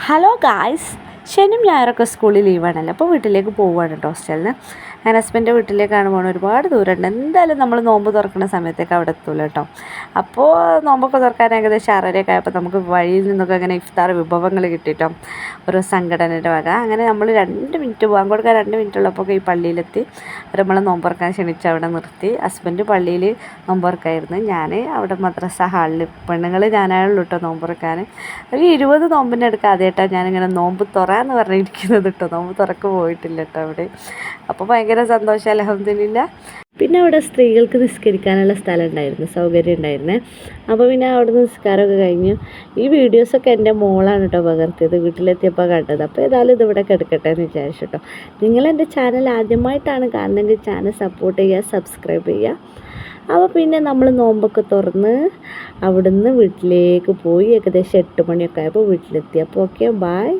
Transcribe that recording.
Hello guys, ശനിയും ഞായറൊക്കെ സ്കൂളിൽ ലീവാണല്ലോ. അപ്പോൾ വീട്ടിലേക്ക് പോവുകയാണ് കേട്ടോ, ഹോസ്റ്റലിന്. ഞാൻ ഹസ്ബൻഡിൻ്റെ വീട്ടിലേക്കാണ് പോകുന്നത്. ഒരുപാട് ദൂരമുണ്ട്. എന്തായാലും നമ്മൾ നോമ്പ് തുറക്കുന്ന സമയത്തേക്ക് അവിടെ എത്തൂല കേട്ടോ. അപ്പോൾ നോമ്പൊക്കെ തുറക്കാൻ ഏകദേശം 6:30 ആയപ്പോൾ നമുക്ക് വഴിയിൽ നിന്നൊക്കെ അങ്ങനെ ഇഫ്താർ വിഭവങ്ങൾ കിട്ടിയിട്ടോ, ഓരോ സംഘടനയുടെ വക. അങ്ങനെ നമ്മൾ 2 മിനിറ്റ് പോകാൻ കൊടുക്കാൻ 2 മിനിറ്റ് ഉള്ളപ്പോൾ ഈ പള്ളിയിലെത്തി. നമ്മൾ നോമ്പ് തുറക്കാൻ ക്ഷണിച്ച് അവിടെ നിർത്തി. ഹസ്ബൻഡ് പള്ളിയിൽ നോമ്പ് തുറക്കായിരുന്നു, ഞാൻ അവിടെ മദ്രസ ഹാളിൽ. പെണ്ണുങ്ങൾ ഞാനായുള്ളൂ കേട്ടോ നോമ്പ് തുറക്കാൻ. ഒരു 20 നോമ്പിൻ്റെ അടുത്ത് ആദ്യമായിട്ടാണ് ഞാനിങ്ങനെ നോമ്പ് തുറന്ന് പറഞ്ഞിരിക്കുന്നത് കേട്ടോ. നോമ്പ് തുറക്ക് പോയിട്ടില്ല കേട്ടോ അവിടെ. അപ്പോൾ ഭയങ്കര സന്തോഷം, അൽഹംദുലില്ലാ. പിന്നെ അവിടെ സ്ത്രീകൾക്ക് നിസ്കരിക്കാനുള്ള സ്ഥലം ഉണ്ടായിരുന്നു, സൗകര്യം ഉണ്ടായിരുന്നേ. അപ്പോൾ പിന്നെ അവിടെ നിസ്കാരമൊക്കെ കഴിഞ്ഞു. ഈ വീഡിയോസൊക്കെ എൻ്റെ മോളാണ് കേട്ടോ പകർത്തിയത്, വീട്ടിലെത്തിയപ്പോൾ കണ്ടത്. അപ്പോൾ ഏതായാലും ഇതിവിടെ കിടക്കട്ടെ എന്ന് വിചാരിച്ചു കേട്ടോ. നിങ്ങളെൻ്റെ ചാനൽ ആദ്യമായിട്ടാണ് കാണുന്നതെങ്കിൽ ചാനൽ സപ്പോർട്ട് ചെയ്യുക, സബ്സ്ക്രൈബ് ചെയ്യുക. അപ്പോൾ പിന്നെ നമ്മൾ നോമ്പൊക്കെ തുറന്ന് അവിടുന്ന് വീട്ടിലേക്ക് പോയി. ഏകദേശം 8 മണിയൊക്കെ ആയപ്പോൾ വീട്ടിലെത്തി. അപ്പോൾ ഓക്കെ, ബായ്.